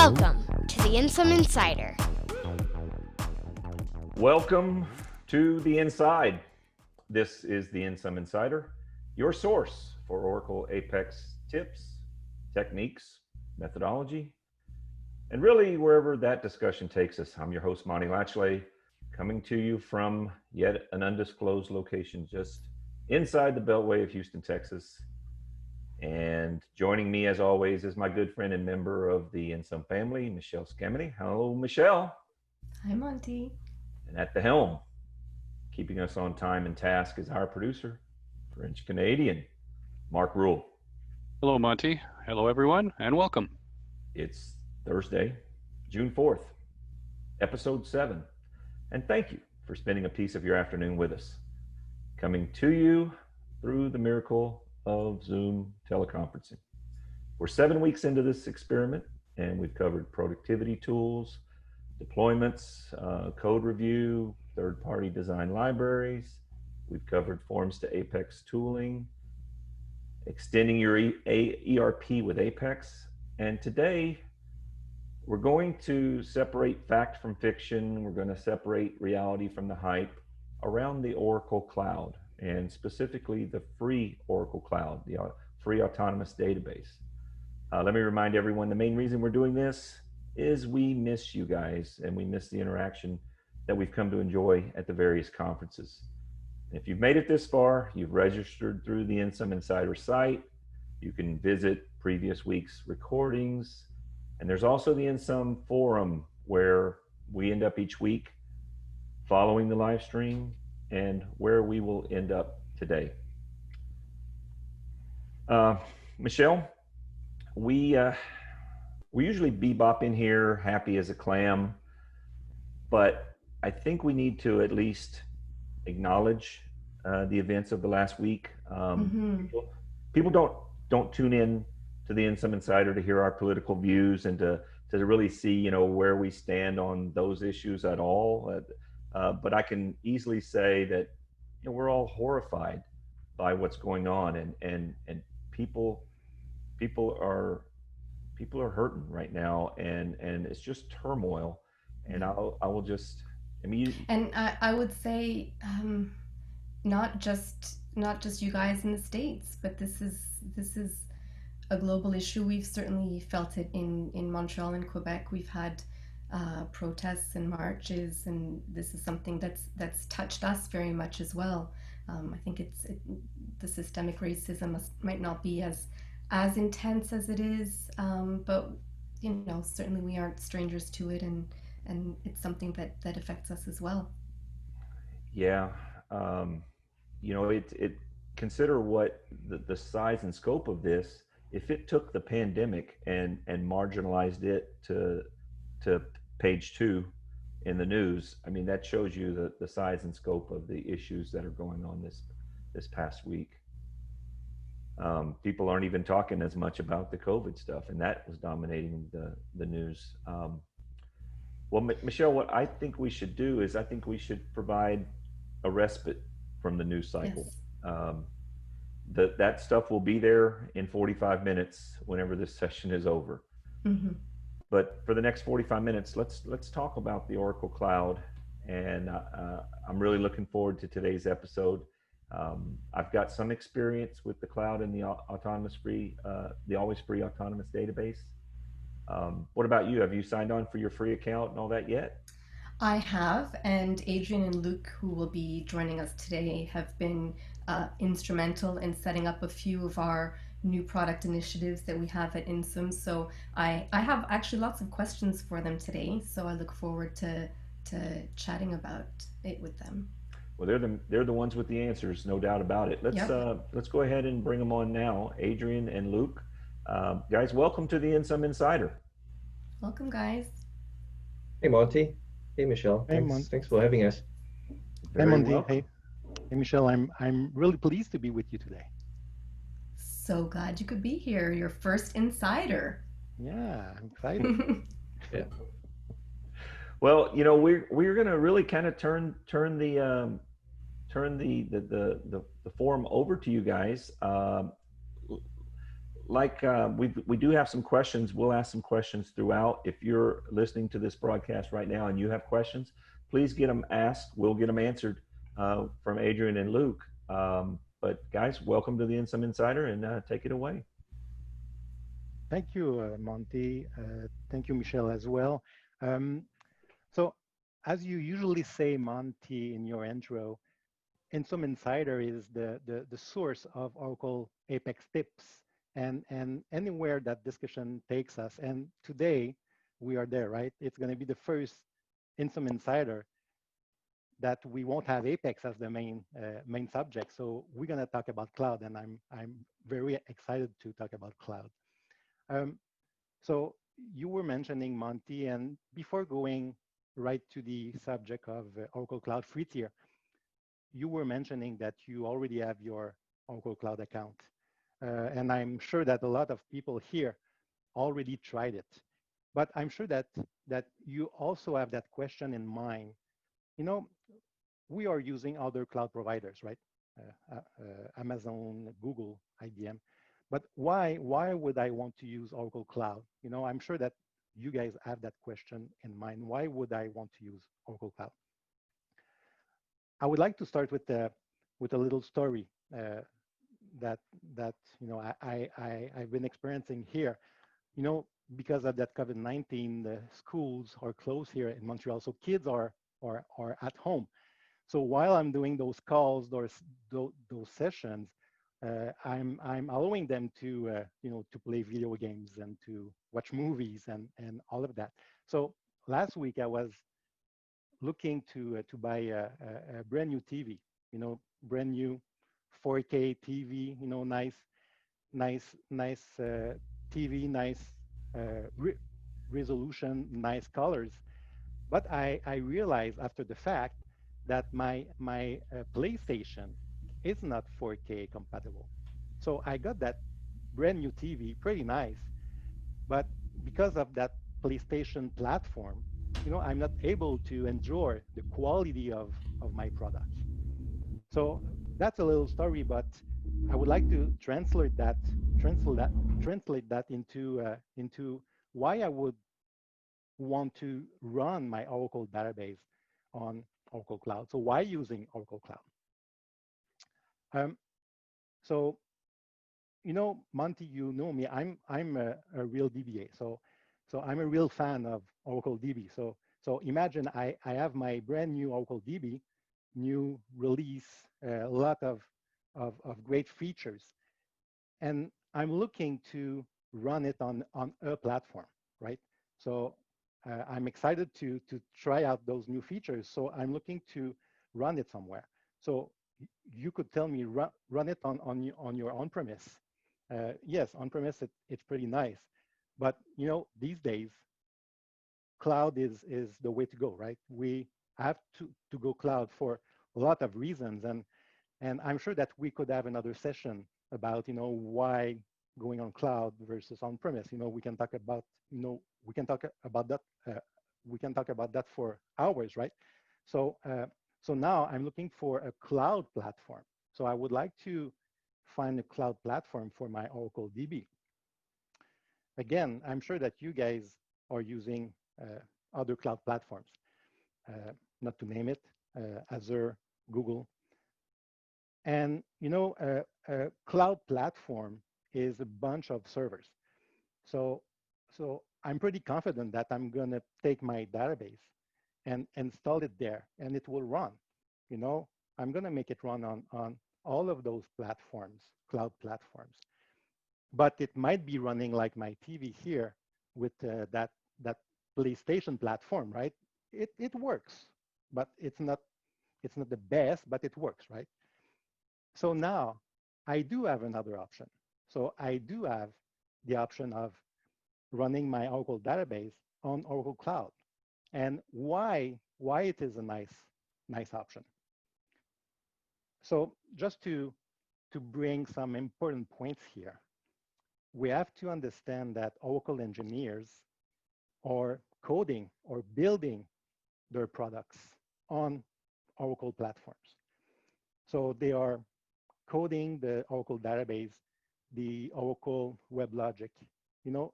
Welcome to the Insum Insider. Welcome to the Inside. This is the Insum Insider, your source for Oracle Apex tips, techniques, methodology, and really wherever that discussion takes us. I'm your host, Monty Latchley, coming to you from yet an undisclosed location just inside the Beltway of Houston, Texas. And joining me, as always, is my good friend and member of the Insum family, Michelle Scamini. Hello, Michelle. Hi, Monty. And at the helm, keeping us on time and task, is our producer, French Canadian, Mark Rule. Hello, Monty. Hello, everyone, and welcome. It's Thursday, June 4th, episode 7. And thank you for spending a piece of your afternoon with us. Coming to you through the miracle of Zoom teleconferencing. We're 7 weeks into this experiment, and we've covered productivity tools, deployments, code review, third-party design libraries. We've covered forms to Apex tooling, extending your ERP with Apex. And today, we're going to separate fact from fiction. We're going to separate reality from the hype around the Oracle Cloud, and specifically the free Oracle Cloud, the free autonomous database. Let me remind everyone, the main reason we're doing this is we miss you guys, and we miss the interaction that we've come to enjoy at the various conferences. If you've made it this far, you've registered through the Insum Insider site. You can visit previous week's recordings. And there's also the Insum forum, where we end up each week following the live stream and where we will end up today. Michelle, we usually bebop in here happy as a clam, but I think we need to at least acknowledge the events of the last week. People don't tune in to the Insum Insider to hear our political views and to really see, where we stand on those issues at all. But I can easily say that we're all horrified by what's going on, and people are hurting right now, and it's just turmoil. And I would say not just you guys in the States, but this is a global issue. We've certainly felt it in Montreal and Quebec. We've had protests and marches, and this is something that's touched us very much as well. I think the systemic racism might not be as intense as it is, but certainly we aren't strangers to it, and it's something that affects us as well. Yeah, it consider what the size and scope of this. If it took the pandemic and marginalized it to page 2 in the news, I mean, that shows you the size and scope of the issues that are going on this past week. People aren't even talking as much about the COVID stuff, and that was dominating the news. Well, Michelle, what I think we should do is I think we should provide a respite from the news cycle. Yes. That stuff will be there in 45 minutes whenever this session is over. Mm-hmm. But for the next 45 minutes, let's talk about the Oracle Cloud, and I'm really looking forward to today's episode. I've got some experience with the cloud and the always free autonomous database. What about you? Have you signed on for your free account and all that yet? I have, and Adrian and Luke, who will be joining us today, have been instrumental in setting up a few of our new product initiatives that we have at Insum. So I have actually lots of questions for them today, so I look forward to chatting about it with them. Well, they're the ones with the answers, no doubt about it. Let's go ahead and bring them on now, Adrian and Luke. Guys, welcome to the Insum Insider. Welcome, guys. Hey, Monty. Hey, Michelle. Hey, thanks for having us. Hey, Monty. Hey, Michelle. I'm really pleased to be with you today. So glad you could be here. Your first Insider. Yeah, I'm excited. Yeah. Well, we're going to really kind of turn the forum over to you guys. we do have some questions. We'll ask some questions throughout. If you're listening to this broadcast right now and you have questions, please get them asked. We'll get them answered from Adrian and Luke. But guys, welcome to the Insum Insider, and take it away. Thank you, Monty. Thank you, Michelle, as well. So, as you usually say, Monty, in your intro, Insum Insider is the source of Oracle Apex tips and anywhere that discussion takes us. And today we are there, right? It's going to be the first Insum Insider that we won't have Apex as the main subject. So we're going to talk about cloud, and I'm very excited to talk about cloud. So you were mentioning, Monty, and before going right to the subject of Oracle Cloud Free Tier, you were mentioning that you already have your Oracle Cloud account. And I'm sure that a lot of people here already tried it. But I'm sure that you also have that question in mind. You know, we are using other cloud providers, right? Amazon, Google, IBM. But why would I want to use Oracle Cloud? You know, I'm sure that you guys have that question in mind. Why would I want to use Oracle Cloud? I would like to start with a little story that you know I've been experiencing here. You know, because of that COVID-19, the schools are closed here in Montreal, so kids are at home. So while I'm doing those calls, those sessions, I'm allowing them to you know, to play video games and to watch movies and all of that. So last week I was looking to buy a brand new TV, you know, brand new 4K TV, you know, nice TV, nice resolution, nice colors. But I realized after the fact that my PlayStation is not 4K compatible. So I got that brand new TV, pretty nice, but because of that PlayStation platform, you know, I'm not able to enjoy the quality of my product. So that's a little story, but I would like to translate that into why I would want to run my Oracle database on Oracle Cloud. So why using Oracle Cloud? So, you know, Monty, you know me. I'm a real DBA. So I'm a real fan of Oracle DB. So imagine I have my brand new Oracle DB, new release, a lot of great features, and I'm looking to run it on a platform, right? So I'm excited to try out those new features. So I'm looking to run it somewhere. So you could tell me run it on your on-premise. Yes, on-premise it's pretty nice, but you know, these days cloud is the way to go, right? We have to go cloud for a lot of reasons, and I'm sure that we could have another session about, you know, why going on cloud versus on-premise. You know, we can talk about, you know, we can talk about that for hours, right? So so now I'm looking for a cloud platform. So I would like to find a cloud platform for my Oracle DB. Again, I'm sure that you guys are using other cloud platforms, not to name it, Azure, Google. And you know, a cloud platform is a bunch of servers. So I'm pretty confident that I'm gonna take my database and install it there, and it will run. You know, I'm gonna make it run on all of those platforms, cloud platforms. But it might be running like my TV here with that PlayStation platform, right? It works, but it's not the best, but it works, right? So now I do have another option. So I do have the option of running my Oracle database on Oracle Cloud. And why it is a nice option. So just to bring some important points here, we have to understand that Oracle engineers are coding or building their products on Oracle platforms. So they are coding the Oracle database. the Oracle WebLogic.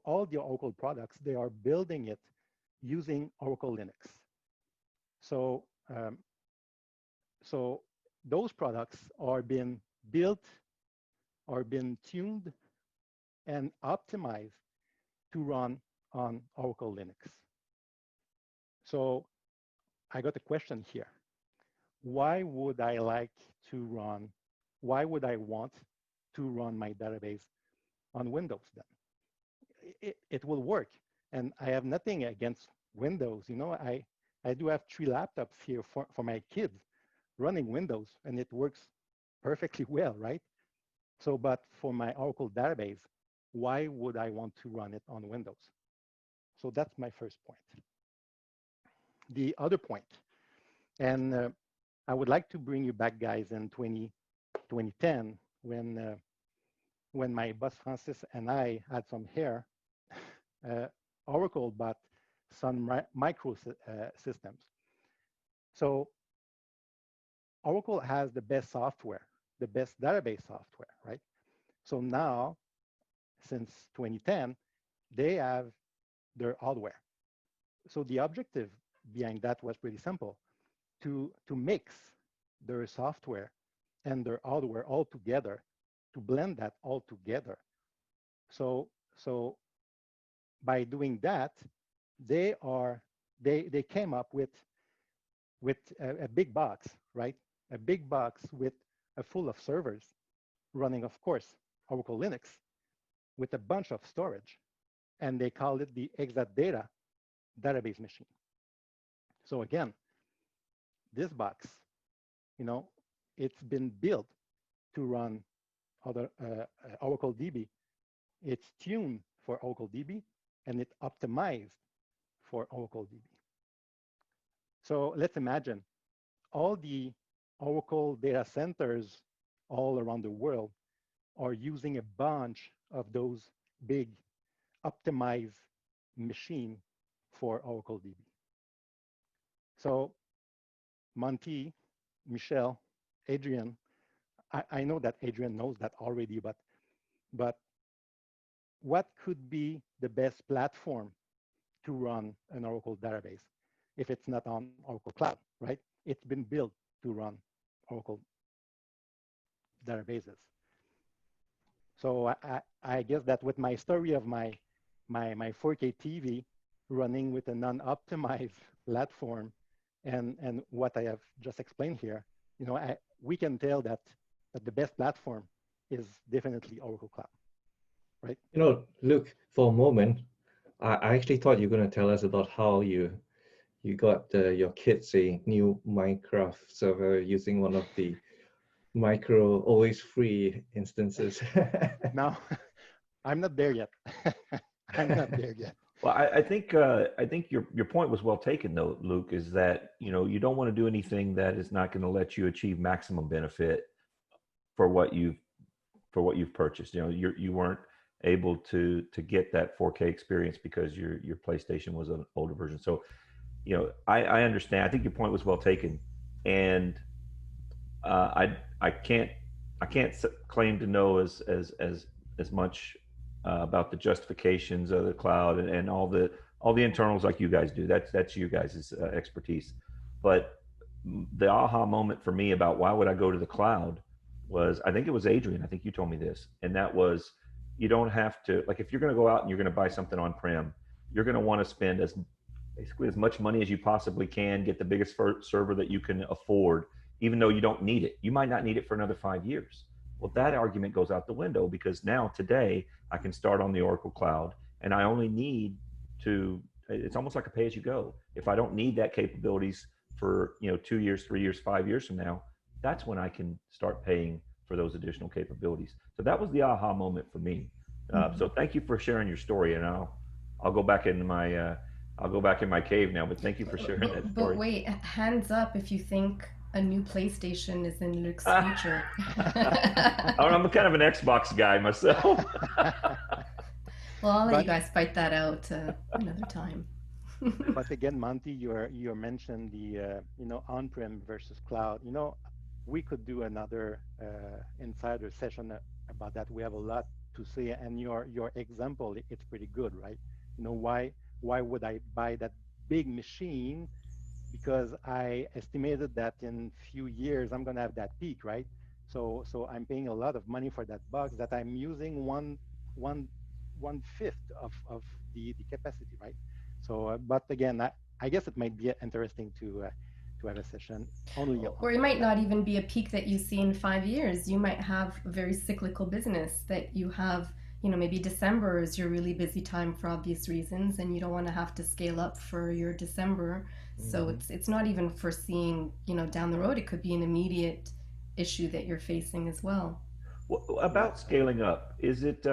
All the Oracle products, they are building it using Oracle Linux. So, so those products are being built, are being tuned and optimized to run on Oracle Linux. So I got a question here. Why would I want to run my database on Windows then? It will work. And I have nothing against Windows. I do have 3 laptops here for my kids running Windows, and it works perfectly well, right? So, but for my Oracle database, why would I want to run it on Windows? So that's my first point. The other point, and I would like to bring you back, guys, in 2010, when my boss Francis and I had some hair. Oracle bought some micro systems. So Oracle has the best software, the best database software, right? So now, since 2010, they have their hardware. So the objective behind that was pretty simple, to mix their software and their hardware all together, to blend that all together. So by doing that, they came up with a big box, right? A big box with full of servers running, of course, Oracle Linux with a bunch of storage. And they called it the Exadata database machine. So again, this box, it's been built to run other Oracle DB. It's tuned for Oracle DB, and it's optimized for Oracle DB. So let's imagine all the Oracle data centers all around the world are using a bunch of those big optimized machine for Oracle DB. So Monty, Michelle, Adrian, I know that Adrian knows that already, but what could be the best platform to run an Oracle database if it's not on Oracle Cloud, right? It's been built to run Oracle databases. So I guess that with my story of my 4K TV running with a non-optimized platform and what I have just explained here, we can tell that the best platform is definitely Oracle Cloud, right? Luke, for a moment, I actually thought you were going to tell us about how you got your kids a new Minecraft server using one of the micro always free instances. No, I'm not there yet. I'm not there yet. Well, I think your point was well taken, though, Luke, is that you don't want to do anything that is not going to let you achieve maximum benefit for what you've purchased. You weren't able to get that 4K experience because your PlayStation was an older version. So, I understand. I think your point was well taken, and I can't claim to know as much about the justifications of the cloud and all the internals like you guys do. That's you guys' expertise. But the aha moment for me about why would I go to the cloud was, I think it was Adrian. I think you told me this, and that was, you don't have to, like, if you're going to go out and you're going to buy something on-prem, you're going to want to spend basically as much money as you possibly can, get the biggest server that you can afford, even though you don't need it. You might not need it for another 5 years. Well, that argument goes out the window, because now today I can start on the Oracle Cloud, and I only need to, it's almost like a pay-as-you-go. If I don't need that capabilities for 2 years, 3 years, 5 years from now, that's when I can start paying for those additional capabilities. So that was the aha moment for me. So thank you for sharing your story, and I'll go back in my cave now. But thank you for sharing that story. But wait, hands up if you think a new PlayStation is in Luke's future. I'm kind of an Xbox guy myself. Well, I'll let you guys fight that out another time. But again, Monty, you mentioned the on-prem versus cloud. We could do another insider session about that. We have a lot to say, and your example, it's pretty good, right? You know, why would I buy that big machine? Because I estimated that in few years I'm gonna have that peak, right? So I'm paying a lot of money for that box that I'm using one one fifth of the capacity, right? So, but again, I guess it might be interesting to have a session only on Or it might not even be a peak that you see in 5 years. You might have a very cyclical business that you have, maybe December is your really busy time for obvious reasons, and you don't want to have to scale up for your December. So it's not even foreseeing, down the road. It could be an immediate issue that you're facing as well. Well, about scaling up, is it?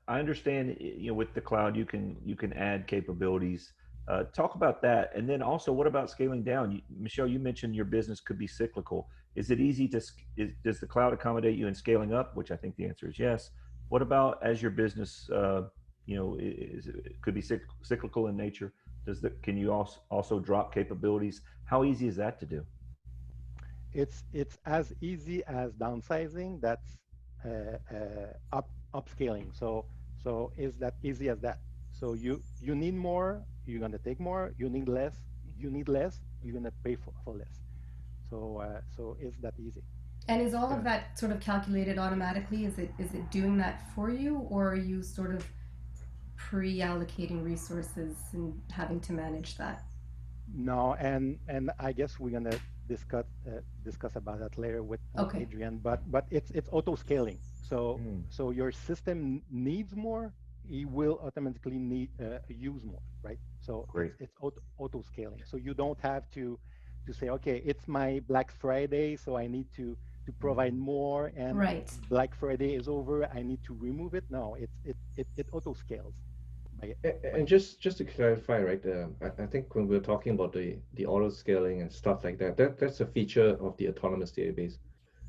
I understand, with the cloud, you can add capabilities. Talk about that, and then also, what about scaling down? Michelle, you mentioned your business could be cyclical. Is it easy to? Does the cloud accommodate you in scaling up? Which I think the answer is yes. What about as your business, it could be cyclical in nature? Can you also drop capabilities? How easy is that to do? It's as easy as downsizing. That's upscaling. So is that easy as that? So you need more, you're gonna take more. You need less, you're gonna pay for less. So is that easy? And is all Yeah. of that sort of calculated automatically? Is it doing that for you, or are you sort of pre-allocating resources and having to manage that? No, and I guess we're gonna discuss about that later with Okay. Adrian. But it's auto scaling. So Hmm. so your system needs more, it will automatically use more, right? So Great. it's auto scaling. So you don't have to say, okay, it's my Black Friday, so I need to provide more, and Right. Black Friday is over, I need to remove it. No, it auto scales by And just to clarify, right? I think when we're talking about the auto scaling and stuff like that, that's a feature of the autonomous database.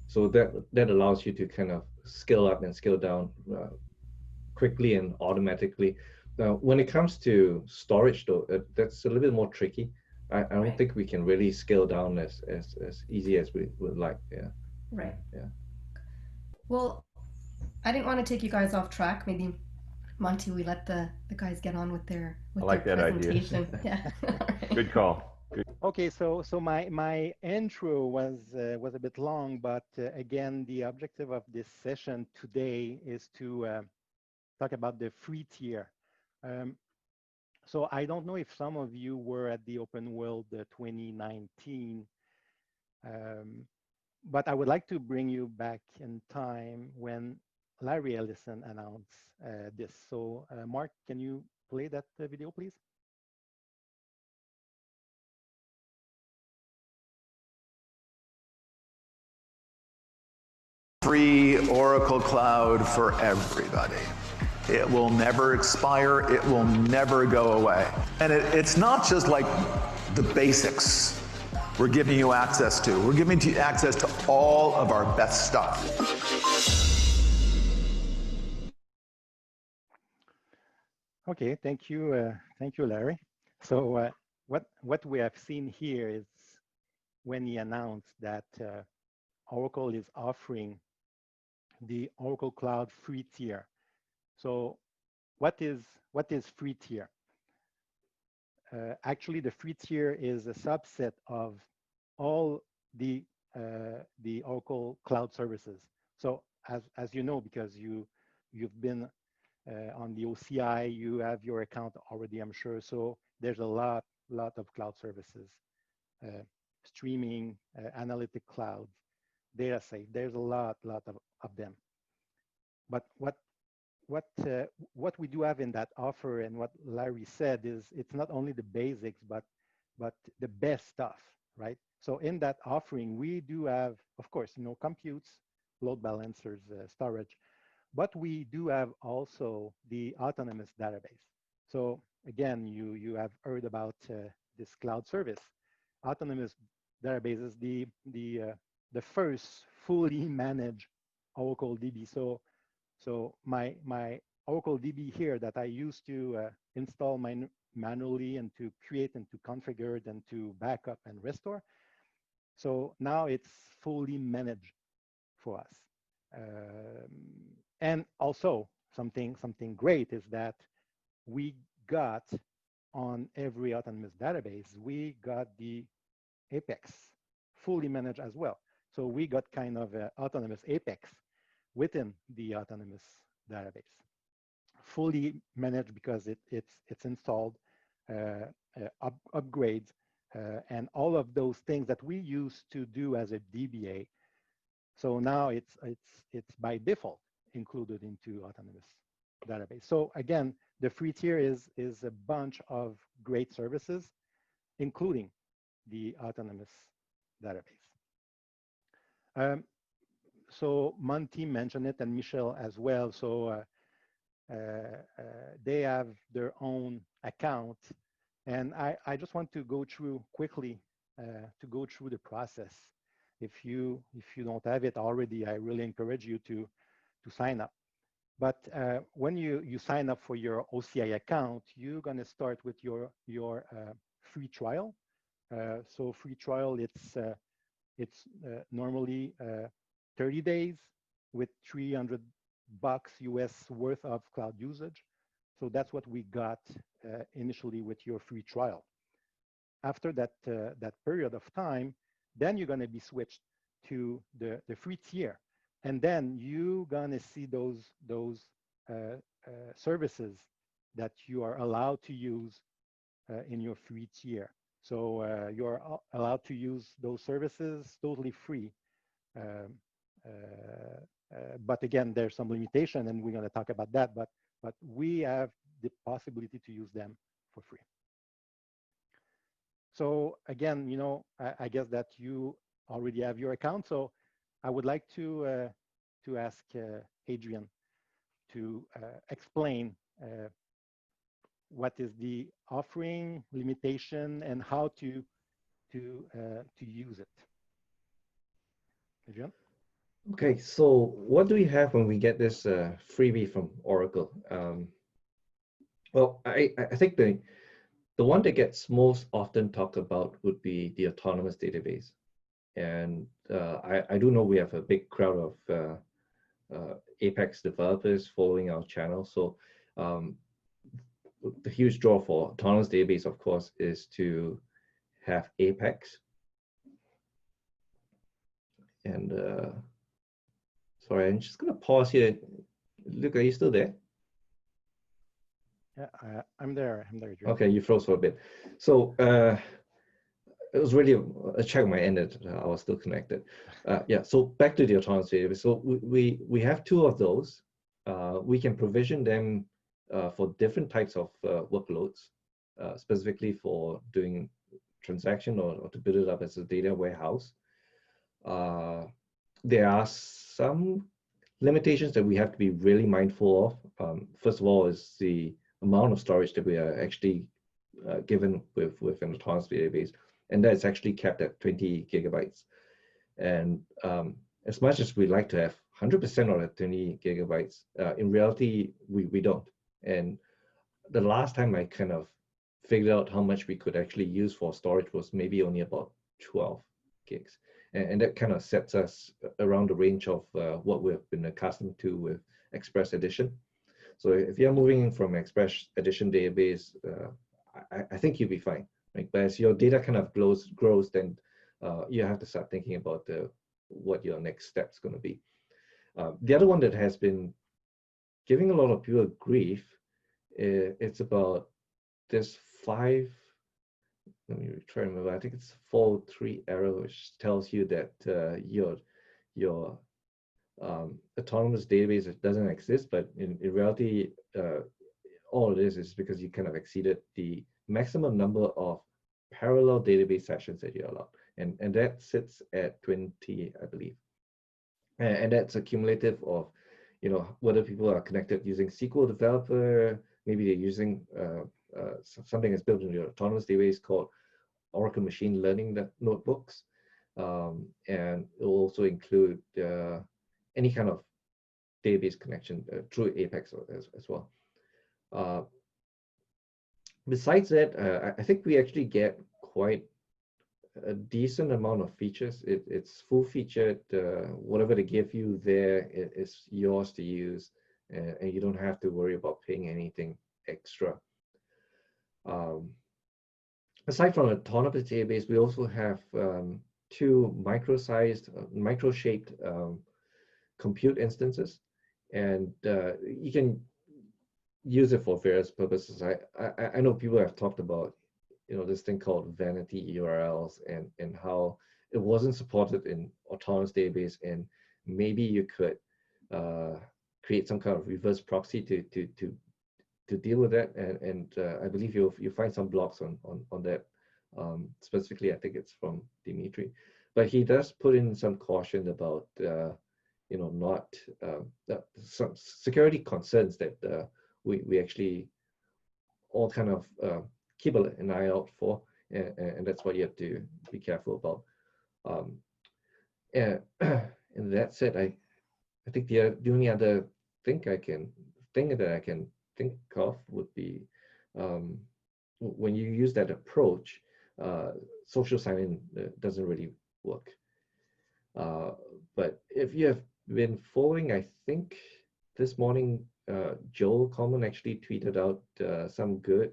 So that allows you to kind of scale up and scale down quickly and automatically. Now, when it comes to storage, though, that's a little bit more tricky. I don't Right. think we can really scale down as easy as we would like. Yeah. Right. Yeah. Well, I didn't want to take you guys off track. Maybe Monty, we let the guys get on with their I like that idea. presentation. Yeah. All right. Good call. Good. Okay, so my intro was a bit long, but again, the objective of this session today is to talk about the free tier. Um, so I don't know if some of you were at the Open World 2019, um, but I would like to bring you back in time when Larry Ellison announced this. So Mark, can you play that video, please? Free Oracle Cloud for everybody. It will never expire. It will never go away. And it's not just like the basics we're giving you access to. We're giving you access to all of our best stuff. Okay, thank you, Larry. So what we have seen here is when he announced that Oracle is offering the Oracle Cloud free tier. So what is free tier? Actually, the free tier is a subset of all the Oracle Cloud services. So as you know, because you've been on the OCI, you have your account already, I'm sure. So there's a lot of cloud services, streaming, analytic clouds, data safe. There's a lot of them. But what we do have in that offer, and what Larry said, is it's not only the basics, but the best stuff, right? So in that offering, we do have, of course, computes, load balancers, storage, but we do have also the autonomous database. So again, you have heard about this cloud service. Autonomous database is the first fully managed Oracle DB. So my Oracle DB here that I used to install manually and to create and to configure it and to backup and restore. So now it's fully managed for us. And also, something great is that we got on every autonomous database, we got the Apex fully managed as well. So we got kind of an autonomous Apex within the autonomous database, fully managed because it's installed, upgrades, and all of those things that we used to do as a DBA. So now it's by default included into autonomous database. So again, the free tier is a bunch of great services, including the autonomous database. So Monty mentioned it, and Michelle as well. So they have their own account, and I just want to go through quickly to go through the process. If you don't have it already, I really encourage you to sign up. But when you sign up for your OCI account, you're going to start with your free trial. So free trial, it's normally 30 days with $300 US worth of cloud usage. So that's what we got initially with your free trial. After that period of time, then you're going to be switched to the free tier. And then you're going to see those services that you are allowed to use in your free tier. So you're allowed to use those services totally free. But again, there's some limitation, and we're going to talk about that. But we have the possibility to use them for free. So again, I guess that you already have your account. So I would like to ask Adrian to explain what is the offering, limitation, and how to use it. Adrian? Okay, so what do we have when we get this freebie from Oracle? Well, I think the one that gets most often talked about would be the autonomous database. And I do know we have a big crowd of Apex developers following our channel. So the huge draw for autonomous database, of course, is to have Apex. And sorry, I'm just going to pause here. Luke, are you still there? Yeah, I'm there. Adrian. Okay, you froze for a bit. So it was really a check on my end that I was still connected. Yeah, so back to the autonomous database. So we have two of those. We can provision them for different types of workloads, specifically for doing transaction or to build it up as a data warehouse. There are some limitations that we have to be really mindful of. First of all is the amount of storage that we are actually given with an autonomous database, and that's actually capped at 20 gigabytes. And as much as we like to have 100% of that 20 gigabytes, in reality, we don't. And the last time I kind of figured out how much we could actually use for storage was maybe only about 12 gigs. And that kind of sets us around the range of what we've been accustomed to with Express Edition. So if you're moving from Express Edition database, I think you'll be fine. Right? But as your data kind of grows, then you have to start thinking about what your next step's going to be. The other one that has been giving a lot of people grief, it's about this 5. Let me try to remember. I think it's 4.3 error, which tells you that your autonomous database doesn't exist. But in reality, all it is because you kind of exceeded the maximum number of parallel database sessions that you're allowed, and that sits at 20, I believe. And that's a cumulative of, whether people are connected using SQL Developer, maybe they're using something that's built in your autonomous database called Oracle Machine Learning notebooks, and it will also include any kind of database connection through Apex as well. Besides that, I think we actually get quite a decent amount of features. It's full featured. Whatever they give you there is yours to use. and you don't have to worry about paying anything extra. Aside from autonomous database, we also have two micro-sized, micro-shaped compute instances, and you can use it for various purposes. I know people have talked about, this thing called vanity URLs and how it wasn't supported in autonomous database, and maybe you could create some kind of reverse proxy to deal with that. And I believe you'll find some blogs on that. Specifically, I think it's from Dimitri, but he does put in some caution about not some security concerns that we actually all kind of keep an eye out for, and that's what you have to be careful about. And that said, I think the only other thing that I can think of would be when you use that approach, social sign-in doesn't really work. But if you have been following, I think this morning, Joel Coleman actually tweeted out some good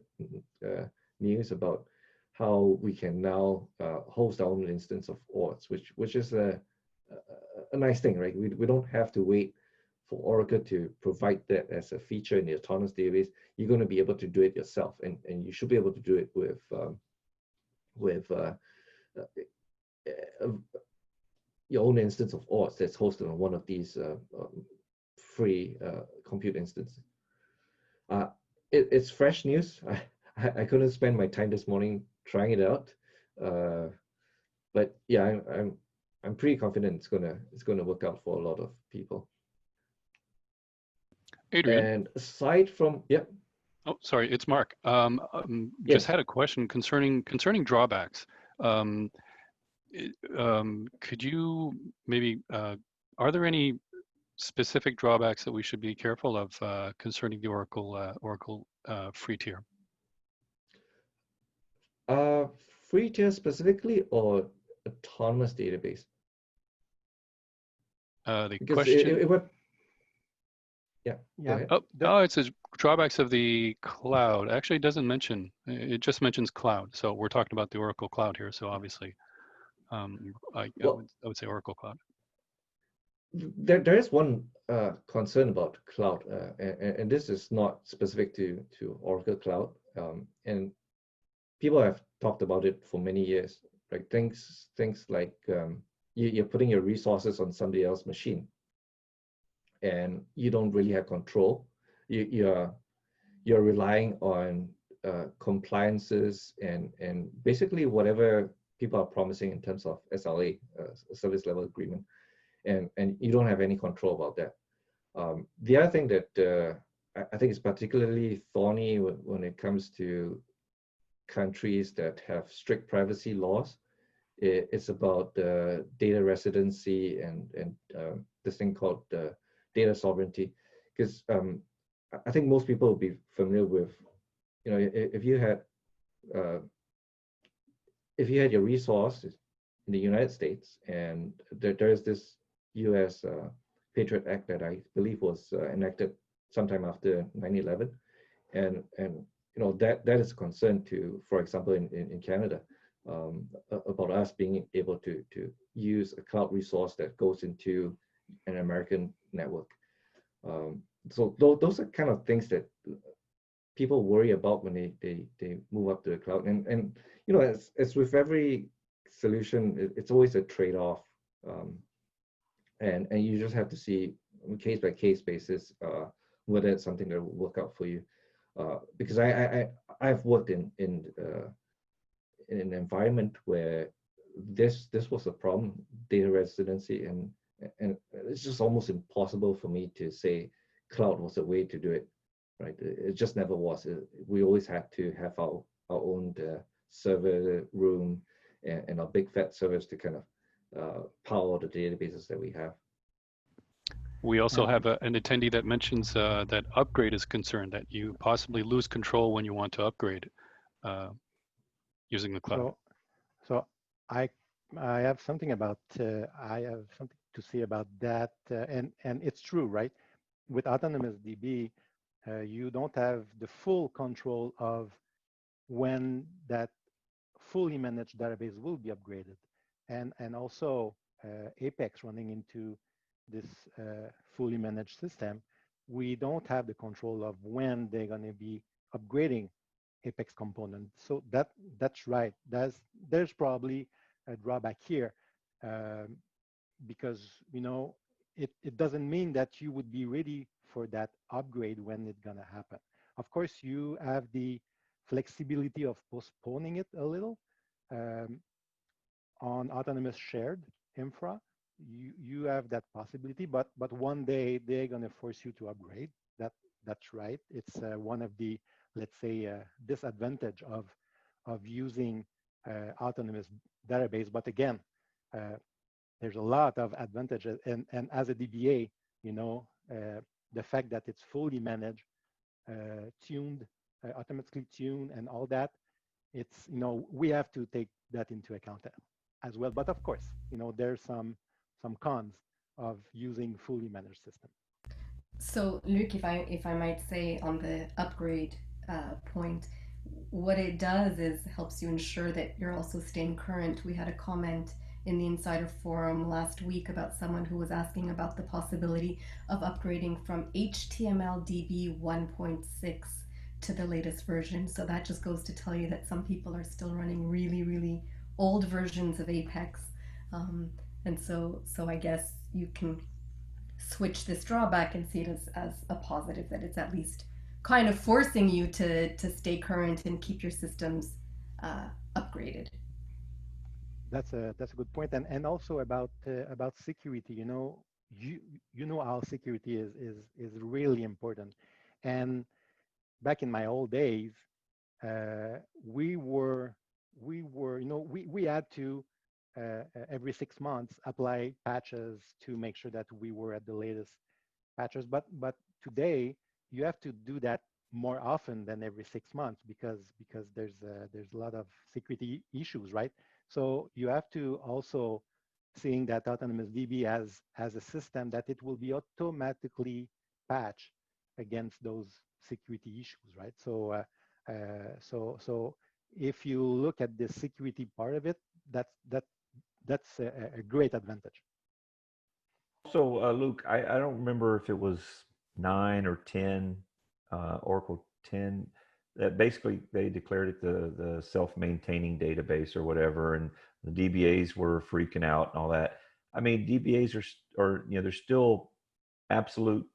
news about how we can now host our own instance of ORDs, which is a nice thing, right? We don't have to wait for Oracle to provide that as a feature in the autonomous database. You're going to be able to do it yourself, and you should be able to do it with your own instance of ORDs that's hosted on one of these free compute instances. It's fresh news. I couldn't spend my time this morning trying it out, but yeah, I'm pretty confident it's gonna work out for a lot of people. Adrian. And aside from, yep. Oh, sorry, it's Mark. Yes. Just had a question concerning drawbacks. Could you maybe, are there any specific drawbacks that we should be careful of concerning the Oracle free tier? Free tier specifically, or autonomous database? The Because question. Yeah. It says drawbacks of the cloud. Actually, it doesn't mention. It just mentions cloud. So we're talking about the Oracle cloud here. So obviously, I would say Oracle cloud. There is one concern about cloud, and this is not specific to Oracle Cloud, and people have talked about it for many years. Like things like you're putting your resources on somebody else's machine, and you don't really have control. You're relying on compliances and basically whatever people are promising in terms of SLA, service level agreement, and you don't have any control about that. The other thing that I think is particularly thorny when it comes to countries that have strict privacy laws, it's about data residency and this thing called data sovereignty. Because I think most people will be familiar with, if you had your resources in the United States, and there's this U.S. Patriot Act that I believe was enacted sometime after 9/11, and that is a concern to, for example, in Canada, about us being able to use a cloud resource that goes into an American network. So those are kind of things that people worry about when they move up to the cloud, and as with every solution, it's always a trade-off, and you just have to see on case by case basis whether it's something that will work out for you. Because I've worked in an environment where this was a problem, data residency, and it's just almost impossible for me to say cloud was a way to do it, right? It just never was. We always had to have our own server room and our big fat servers to kind of power the databases that we have. We also have an attendee that mentions that upgrade is concerned, that you possibly lose control when you want to upgrade using the cloud. So I have something about I have something to say about that, and it's true, right? with Autonomous DB, you don't have the full control of when that fully managed database will be upgraded. And also Apex running into this fully managed system, we don't have the control of when they're going to be upgrading Apex component. So that's right. There's probably a drawback here because it doesn't mean that you would be ready for that upgrade when it's going to happen. Of course, you have the flexibility of postponing it a little. On autonomous shared infra, you have that possibility, but one day they're going to force you to upgrade. That's right. It's one of the, let's say, disadvantage of using autonomous database. But again, there's a lot of advantages, and as a DBA, the fact that it's fully managed, tuned, automatically tuned, and all that, it's we have to take that into account as well. But of course, there's some cons of using fully managed system. So Luc, if I might say on the upgrade point, what it does is helps you ensure that you're also staying current. We had a comment in the Insider Forum last week about someone who was asking about the possibility of upgrading from HTML-DB 1.6 to the latest version. So that just goes to tell you that some people are still running really, really old versions of Apex. And so I guess you can switch this drawback and see it as a positive, that it's at least kind of forcing you to stay current and keep your systems upgraded. That's a good point, and also about security. How security is really important. And back in my old days, we had to every 6 months apply patches to make sure that we were at the latest patches. But today you have to do that more often than every 6 months because there's a lot of security issues, right? So you have to also seeing that Autonomous DB has a system that it will be automatically patched against those security issues, right? So so if you look at the security part of it, that's a great advantage. So, Luc, I don't remember if it was 9 or 10, Oracle 10, that basically they declared it the self-maintaining database or whatever, and the DBAs were freaking out and all that. I mean, DBAs are there's still absolute,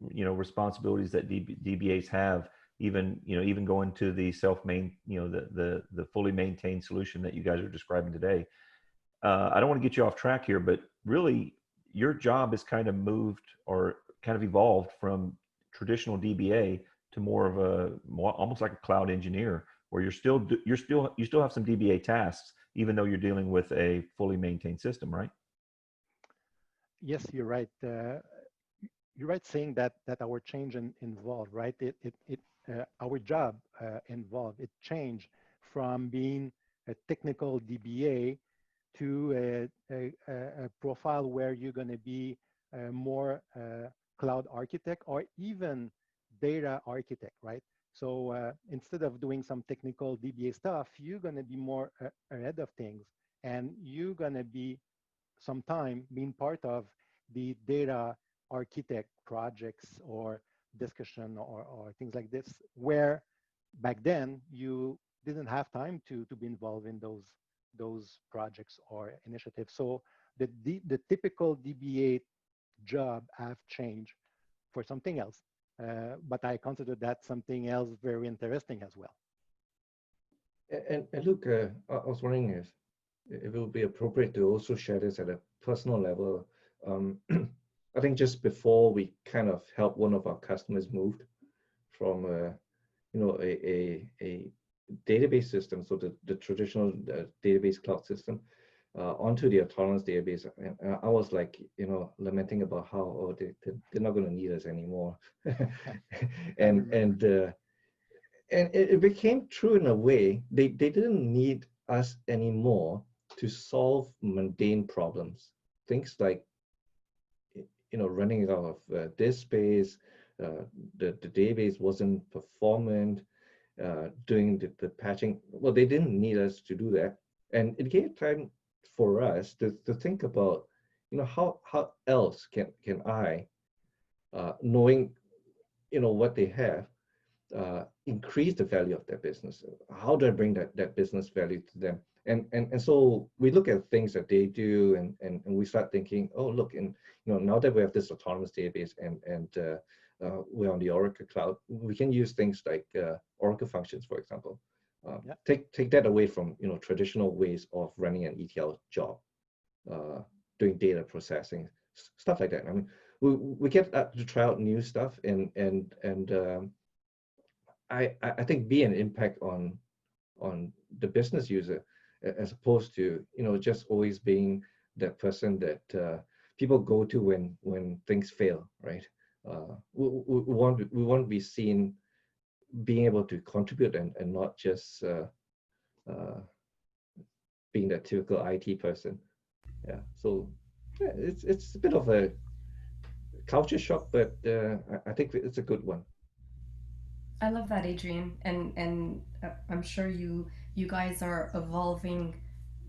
responsibilities that DBAs have, even going to the the fully maintained solution that you guys are describing today. I don't want to get you off track here, but really your job is kind of moved or kind of evolved from traditional DBA to more of almost like a cloud engineer, where you still have some DBA tasks, even though you're dealing with a fully maintained system, right? Yes, you're right. You're right saying that our change involved, right? Our job involved. It changed from being a technical DBA to a profile where you're going to be more cloud architect or even data architect, right? So instead of doing some technical DBA stuff, you're going to be more ahead of things, and you're going to be sometime being part of the data architect projects or discussion or things like this, where back then you didn't have time to be involved in those projects or initiatives. So the typical DBA job have changed for something else, but I consider that something else very interesting as well. And look, I was wondering if it would be appropriate to also share this at a personal level. I think just before we kind of helped one of our customers moved from a database system, so the traditional database cloud system, onto the autonomous database. And I was like, lamenting about how they're not going to need us anymore. and it became true in a way. They didn't need us anymore to solve mundane problems. Things like, running out of disk space. The database wasn't performant. Doing the patching. Well, they didn't need us to do that, and it gave time for us to think about, how else can I, knowing what they have, increase the value of their business. How do I bring that business value to them? And so we look at things that they do, and we start thinking, oh, look, and now that we have this autonomous database and we're on the Oracle cloud, we can use things like Oracle functions, for example. Take that away from traditional ways of running an ETL job, doing data processing, stuff like that. I mean, we get to try out new stuff, and I think be an impact on the business user, as opposed to just always being that person that people go to when things fail, right? We want to be seen being able to contribute and not just being that typical IT person. Yeah, so yeah, it's a bit of a culture shock, but I think it's a good one. I love that, Adrian, and I'm sure you guys are evolving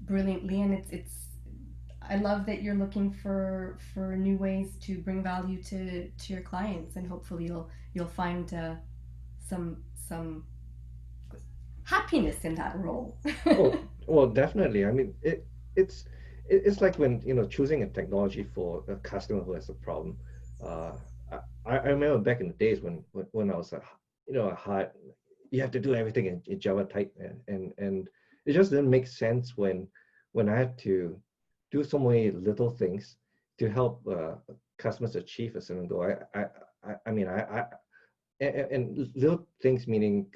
brilliantly, and it's I love that you're looking for new ways to bring value to your clients, and hopefully you'll find some happiness in that role. Well, definitely. I mean, it's like when choosing a technology for a customer who has a problem. I remember back in the days when I was a hard, you have to do everything in Java type, and it just didn't make sense when I had to do so many little things to help customers achieve a certain goal. I mean, and little things meaning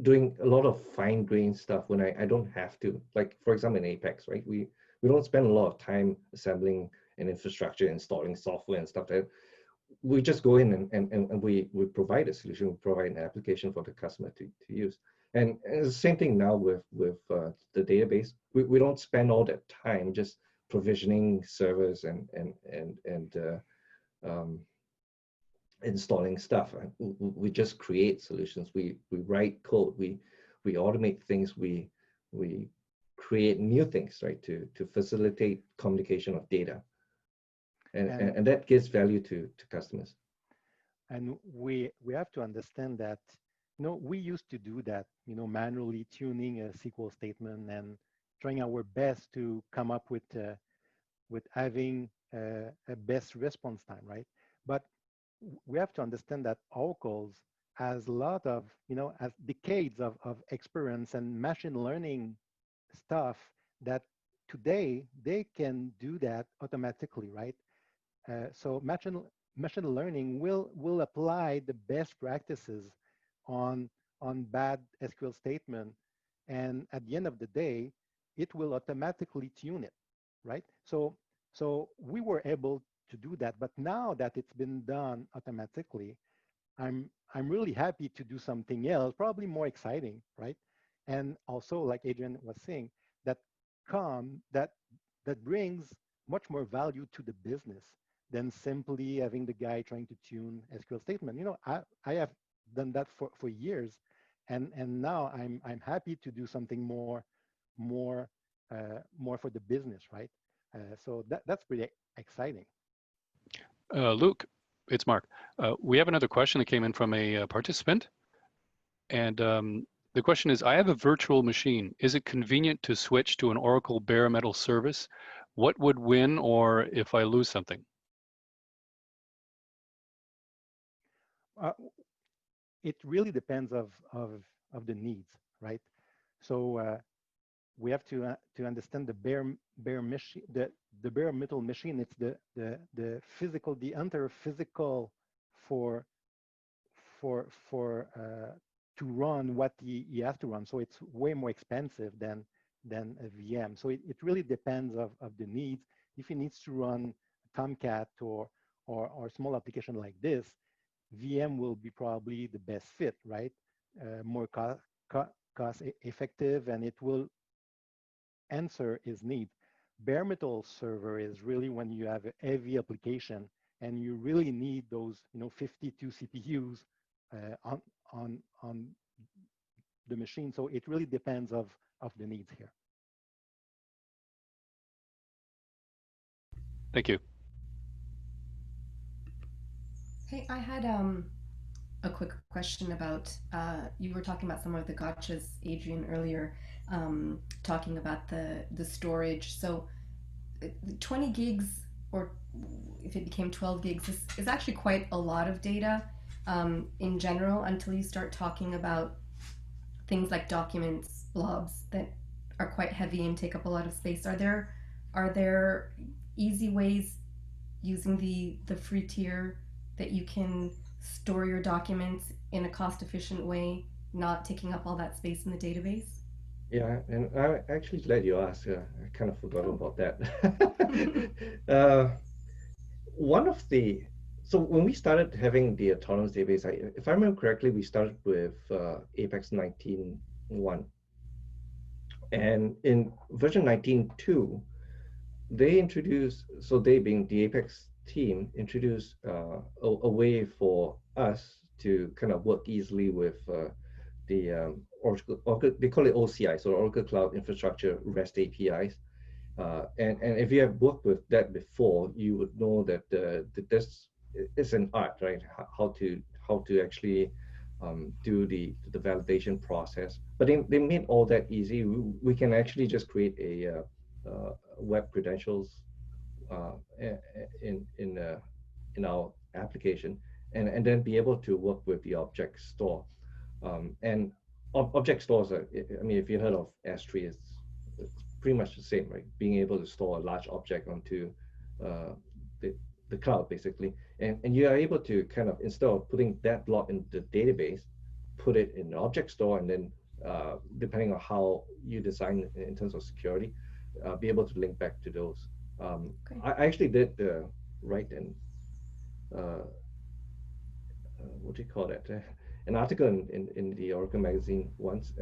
doing a lot of fine-grained stuff when I don't have to. Like, for example, in Apex, right? We don't spend a lot of time assembling an infrastructure, installing software and stuff like that. We just go in and we provide a solution, we provide an application for the customer to use. And it's the same thing now with the database. We don't spend all that time just provisioning servers and installing stuff. We just create solutions. We write code. We automate things. We create new things, right, to facilitate communication of data, and that gives value to customers. And we have to understand that we used to do that, manually tuning a SQL statement and trying our best to come up with having a best response time, right? But we have to understand that Oracle's has a lot of, has decades of experience and machine learning stuff that today they can do that automatically, right? So machine learning will apply the best practices on bad SQL statement, and at the end of the day, it will automatically tune it, right? So we were able to do that, but now that it's been done automatically, I'm really happy to do something else, probably more exciting, right? And also, like Adrian was saying, that brings much more value to the business than simply having the guy trying to tune SQL statement. I have done that for years, and now I'm happy to do something more for the business, right? So that's pretty exciting. Luke, it's Mark. We have another question that came in from a participant, and the question is: I have a virtual machine. Is it convenient to switch to an Oracle bare metal service? What would win, or if I lose something? It really depends of the needs, right? So we have to understand the bare machine, the bare metal machine. It's the physical, the entire physical for to run what he has to run. So it's way more expensive than a VM. So it really depends of the needs. If he needs to run Tomcat or a small application like this, VM will be probably the best fit, right? More cost effective, and it will answer his need. bare metal server is really when you have a heavy application and you really need those 52 CPUs on the machine. So it really depends of the needs here. Thank you. Hey, I had a quick question about you were talking about some of the gotchas, Adrian, earlier, talking about the storage. So 20 gigs, or if it became 12 gigs, is actually quite a lot of data in general, until you start talking about things like documents, blobs that are quite heavy and take up a lot of space. Are there easy ways using the free tier that you can store your documents in a cost-efficient way, not taking up all that space in the database? Yeah, and I'm actually glad you asked. I kind of forgot Oh. about that. So when we started having the autonomous database, if I remember correctly, we started with Apex 19.1. And in version 19.2, they being the Apex team, introduced a way for us to kind of work easily with the Oracle, they call it OCI, so Oracle Cloud Infrastructure REST APIs. And if you have worked with that before, you would know that this is an art, right? How to actually do the validation process. But they made all that easy. We can actually just create a web credentials in our application, and then be able to work with the object store. And object stores are, I mean, if you heard of S3, it's pretty much the same, right? Being able to store a large object onto the cloud, basically. And you are able to kind of, instead of putting that blob in the database, put it in the object store, and then depending on how you design in terms of security, be able to link back to those. Okay. I actually did write what do you call that? An article in the Oracle magazine once.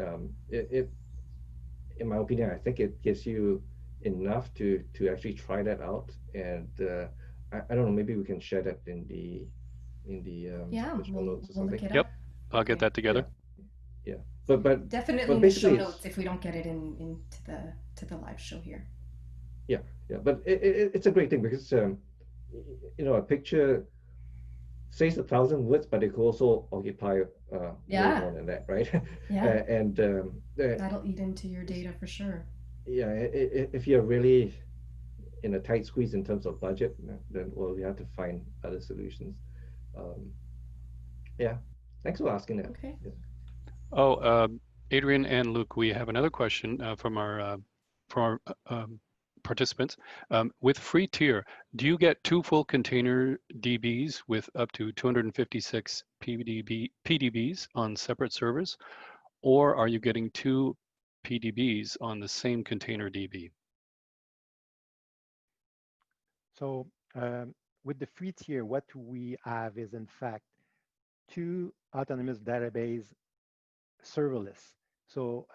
In my opinion, I think it gives you enough to actually try that out. And I don't know, maybe we can share that in the Yeah, the show we'll notes or look something. it Yep, up. I'll get Okay. that together. Yeah. But Definitely in the show basically notes if we don't get it into the live show here. yeah. But it's a great thing because a picture says 1,000 words, but it could also occupy way Yeah. more than that, right? Yeah. And That'll eat into your data for sure. yeah, if you're really in a tight squeeze in terms of budget, then well, you have to find other solutions. Yeah, thanks for asking that. Okay. Yeah. Oh, Adrian and Luke, we have another question from our participants. With free tier, do you get 2 full container DBs with up to 256 PDBs on separate servers, or are you getting 2 PDBs on the same container DB? So with the free tier, what we have is in fact 2 autonomous database serverless. So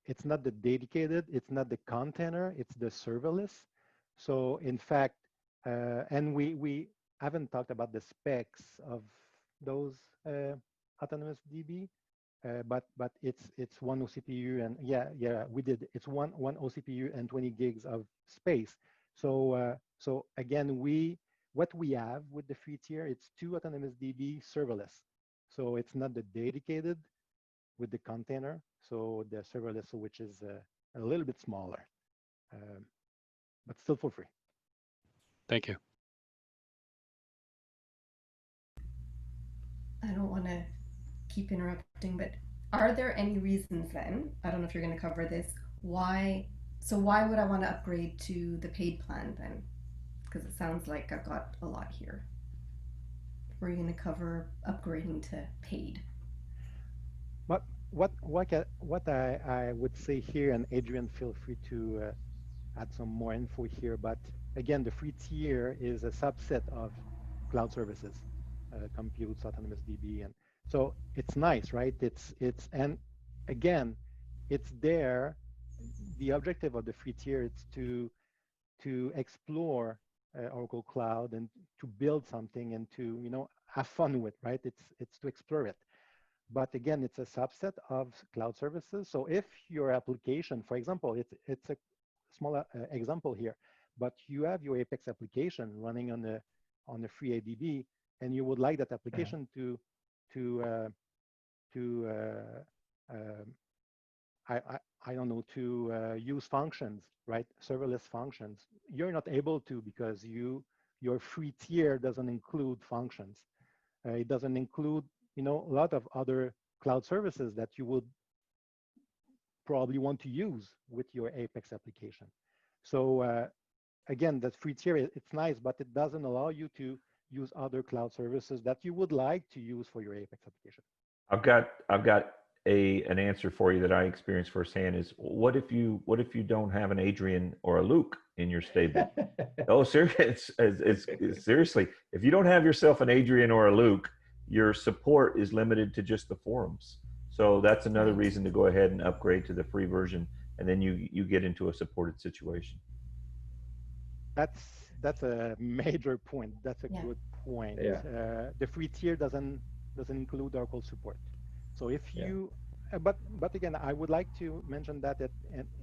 it's not the dedicated, it's not the container, it's the serverless. So in fact, and we haven't talked about the specs of those autonomous DB, but it's 1 OCPU, and yeah, we did. It's one OCPU and 20 gigs of space. So so again, what we have with the free tier, it's 2 autonomous DB serverless. So it's not the dedicated with the container, so the serverless, which is a little bit smaller, but still for free. Thank you. I don't want to keep interrupting, but are there any reasons then, I don't know if you're going to cover this, why would I want to upgrade to the paid plan then? Because it sounds like I've got a lot here. We're going to cover upgrading to paid. But what I would say here, and Adrian, feel free to add some more info here, but again, the free tier is a subset of cloud services, compute, autonomous DB, and so it's nice, right? And again, it's there. the objective of the free tier is to explore Oracle Cloud and to build something and to have fun with, right? It's to explore it. But again, it's a subset of cloud services. So if your application, for example, it's a small example here, but you have your Apex application running on the free ADB, and you would like that application to I don't know, to use functions, right? Serverless functions. You're not able to because your free tier doesn't include functions. It doesn't include, a lot of other cloud services that you would probably want to use with your Apex application. So again, that free tier, it's nice, but it doesn't allow you to use other cloud services that you would like to use for your Apex application. I've got an answer for you that I experienced firsthand. Is what if you don't have an Adrian or a Luke in your stable? Oh, it's seriously, if you don't have yourself an Adrian or a Luke, your support is limited to just the forums. So that's another reason to go ahead and upgrade to the free version, and then you get into a supported situation. That's a major point. That's a good point. Yeah. The free tier doesn't include Oracle support. So if you, but again, I would like to mention that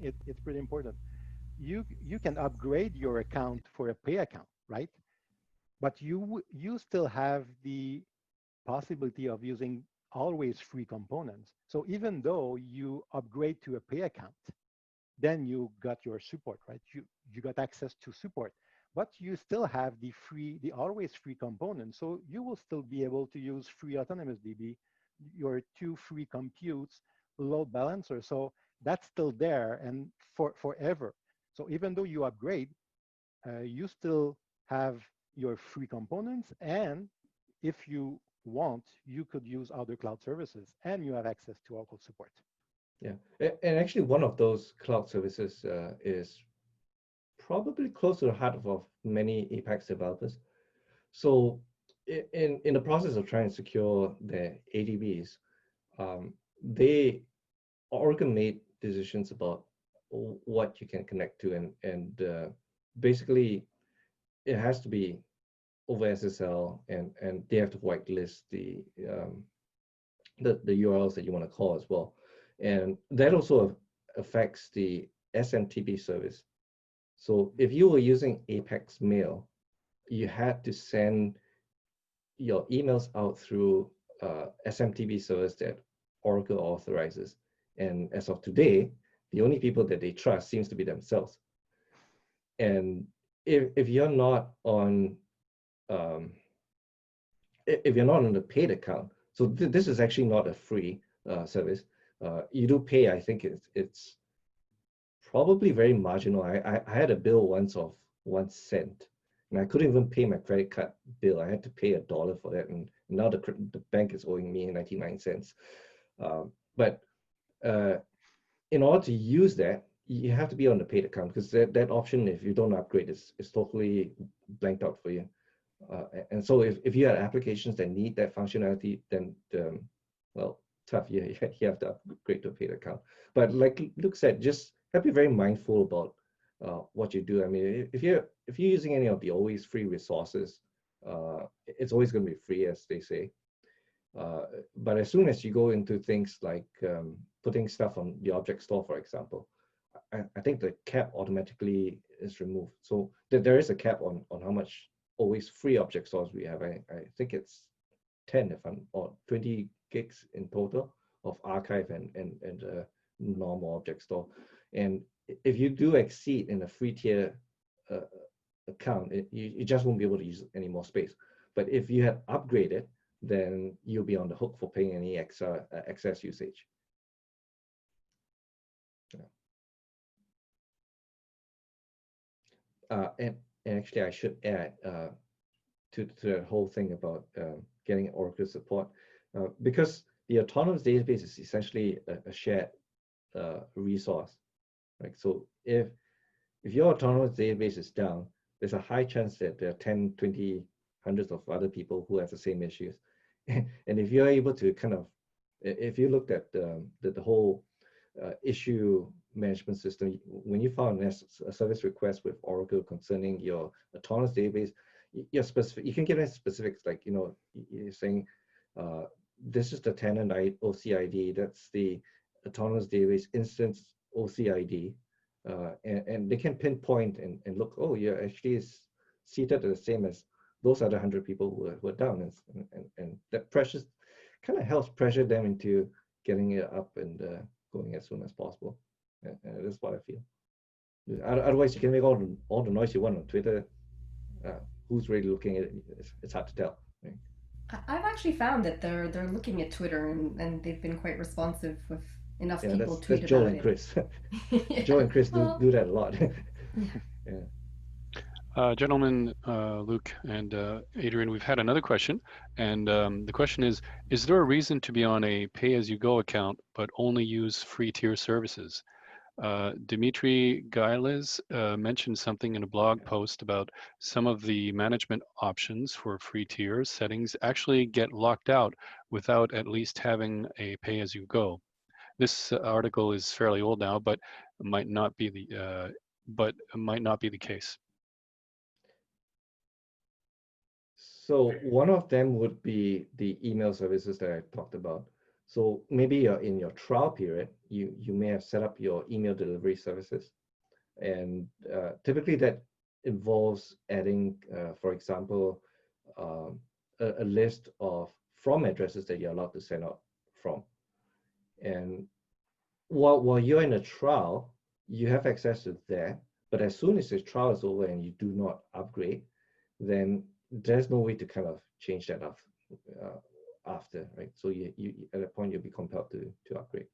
it's pretty important. You can upgrade your account for a pay account, right? But you still have the possibility of using always free components. So even though you upgrade to a pay account, then you got your support, right? You got access to support, but you still have the always free components. So you will still be able to use free Autonomous DB, your 2 free computes, load balancer. So that's still there and forever. So even though you upgrade, you still have your free components, and if you want, you could use other cloud services, and you have access to Oracle support. Yeah, and actually one of those cloud services is probably close to the heart of many Apex developers. So in the process of trying to secure their ADBs, Oracle made decisions about what you can connect to, and basically it has to be over SSL, and they have to whitelist the URLs that you want to call as well. And that also affects the SMTP service. So if you were using Apex Mail, you had to send your emails out through SMTP service that Oracle authorizes. And as of today, the only people that they trust seems to be themselves. And if you're not on the paid account, so this is actually not a free service. You do pay. I think it's probably very marginal. I had a bill once of 1 cent, and I couldn't even pay my credit card bill. I had to pay $1 for that, and now the bank is owing me 99 cents. But in order to use that, you have to be on the paid account, because that option, if you don't upgrade, is totally blanked out for you. And so if you have applications that need that functionality, then well, tough. You have to upgrade to a paid account. But like Luke said, just have to be very mindful about what you do. I mean, if you're using any of the always free resources, it's always going to be free, as they say. But as soon as you go into things like putting stuff on the object store, for example, I think the cap automatically is removed. So there is a cap on how much always free object stores we have. I think it's 10 or 20 gigs in total of archive and normal object store. And if you do exceed in a free tier account, you just won't be able to use any more space. But if you had upgraded, then you'll be on the hook for paying any extra excess usage. And actually, I should add to that whole thing about getting Oracle support, because the autonomous database is essentially a shared resource, right? So if your autonomous database is down, there's a high chance that there are 10, 20, hundreds of other people who have the same issues. And if you're able to if you looked at the whole issue management system. When you file a service request with Oracle concerning your autonomous database, you're specific. You can give them specifics like, you're saying, this is the tenant OCID, that's the autonomous database instance OCID, and they can pinpoint and look, oh, you're actually seated the same as those other 100 people who are down, and that pressures kind of helps pressure them into getting it up and going as soon as possible. And that's what I feel. Otherwise, you can make all the noise you want on Twitter. Who's really looking at it? It's hard to tell. Right? I've actually found that they're looking at Twitter and they've been quite responsive with enough people tweet that's Joe about and it. Chris. Yeah. Joe and Chris do that a lot. Gentlemen, Luke and Adrian, we've had another question, and the question is there a reason to be on a pay-as-you-go account but only use free tier services? Dimitri Gailes mentioned something in a blog post about some of the management options for free tier settings actually get locked out without at least having a pay-as-you-go. This article is fairly old now, but might not be the case. So one of them would be the email services that I talked about. So maybe you're in your trial period, you may have set up your email delivery services. And typically that involves adding, for example, a list of from addresses that you're allowed to send out from. And while you're in a trial, you have access to that. But as soon as the trial is over and you do not upgrade, then there's no way to kind of change that after, right? So you at that point you'll be compelled to upgrade.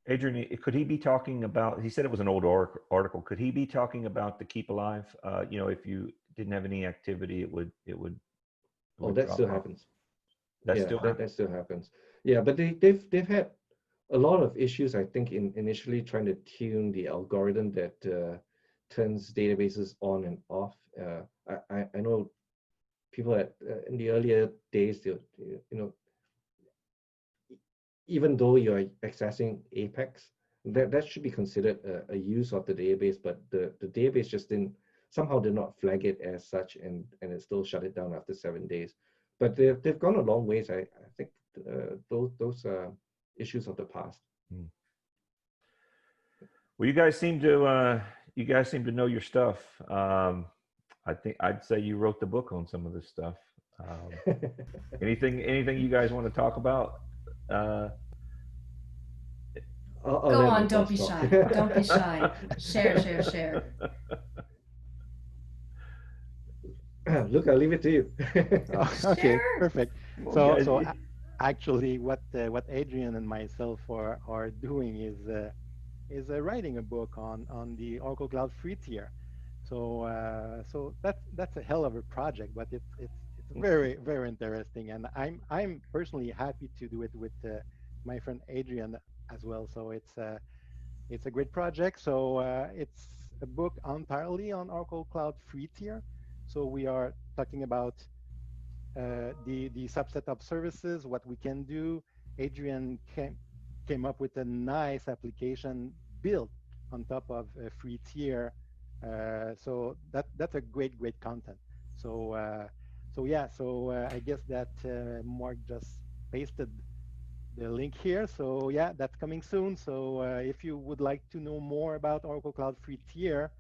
Adrian, could he be talking about? He said it was an old article. Could he be talking about the keep alive? If you didn't have any activity, it would. Oh, that still happens. That still happens. Yeah, but they've had a lot of issues, I think, in initially trying to tune the algorithm that turns databases on and off. I know people in the earlier days, even though you're accessing Apex, that should be considered a use of the database, but the database just did not flag it as such, and it still shut it down after 7 days. But they've gone a long ways. I think those are issues of the past. Well, you guys seem to know your stuff. I think I'd say you wrote the book on some of this stuff. Anything you guys want to talk about? Go on, don't be shy. Don't be shy. Share. Look, I'll leave it to you. Okay, Sure. perfect. So actually, what Adrian and myself are doing is writing a book on the Oracle Cloud free tier. So that's a hell of a project, but it's very, very interesting, and I'm personally happy to do it with my friend Adrian as well. So it's a great project. So it's a book entirely on Oracle Cloud free tier. So we are talking about the subset of services, what we can do. Adrian came up with a nice application built on top of a free tier. So that's a great content. So I guess that Mark just pasted the link here. So yeah, that's coming soon. So if you would like to know more about Oracle Cloud free tier,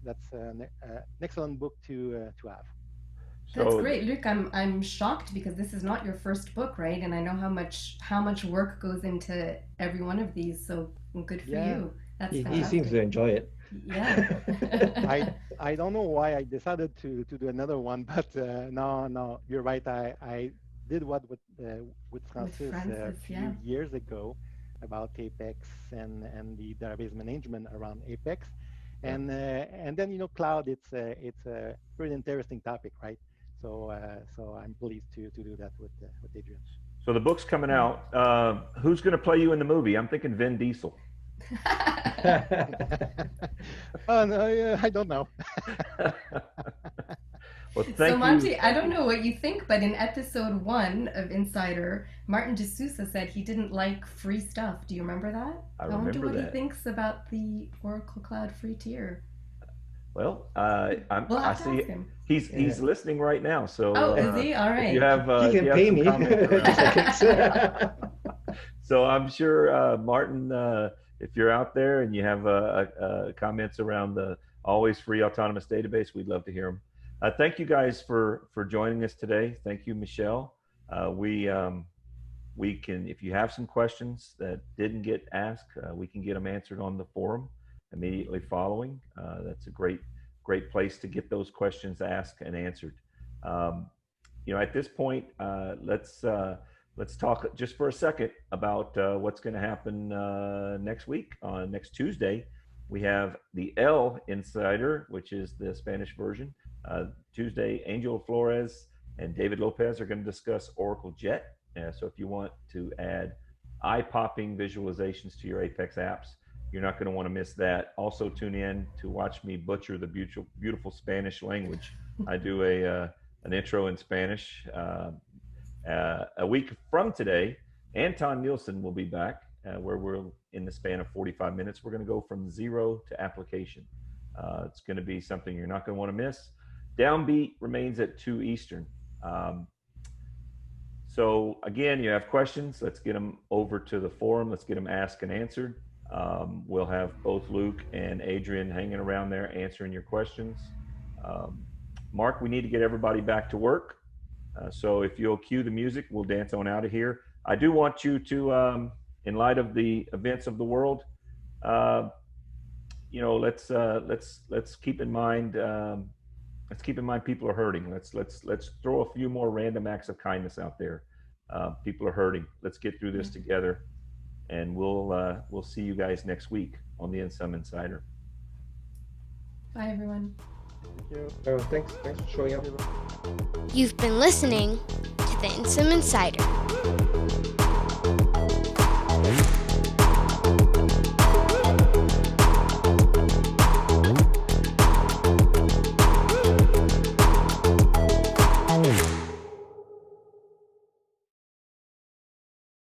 that's an excellent book to have. That's great, Luke. I'm shocked because this is not your first book, right? And I know how much work goes into every one of these. So good for you. That's fantastic. He seems to enjoy it. Yeah. I don't know why I decided to do another one, but no, you're right. I did what with Francis a few years ago about Apex and the database management around Apex, and then cloud. It's a pretty interesting topic, right? So I'm pleased to do that with Adrian. So the book's coming out. Who's going to play you in the movie? I'm thinking Vin Diesel. Oh no, I don't know. Well, thank So you. Monty, I don't know what you think, but in episode 1 of Insider, Martin D'Souza said he didn't like free stuff. Do you remember that? I wonder remember what he that. thinks about the Oracle Cloud free tier. Well, We'll I have to see ask him. he's listening right now. So Oh, is he? All if right. you have, He if you can have pay some me. comments around- So I'm sure, Martin, if you're out there and you have comments around the always free autonomous database, we'd love to hear them. Thank you guys for joining us today. Thank you, Michelle. We can, if you have some questions that didn't get asked, we can get them answered on the forum immediately following. That's a great place to get those questions asked and answered. At this point, let's talk just for a second about what's going to happen next week. On next Tuesday, we have the L Insider, which is the Spanish version. Tuesday, Angel Flores and David Lopez are going to discuss Oracle Jet. So if you want to add eye-popping visualizations to your Apex apps, you're not going to want to miss that. Also tune in to watch me butcher the beautiful Spanish language. I do an intro in Spanish. A week from today, Anton Nielsen will be back, where we're in the span of 45 minutes. We're going to go from zero to application. It's going to be something you're not going to want to miss. Downbeat remains at 2 Eastern. So again, you have questions, let's get them over to the forum. Let's get them asked and answered. We'll have both Luke and Adrian hanging around there answering your questions. Mark, we need to get everybody back to work. So if you'll cue the music, we'll dance on out of here. I do want you to, in light of the events of the world, let's keep in mind, people are hurting. Let's throw a few more random acts of kindness out there. People are hurting. Let's get through this together, and we'll see you guys next week on the Insum Insider. Bye, everyone. Thank you. Thanks for showing up. You've been listening to the Insum Insider.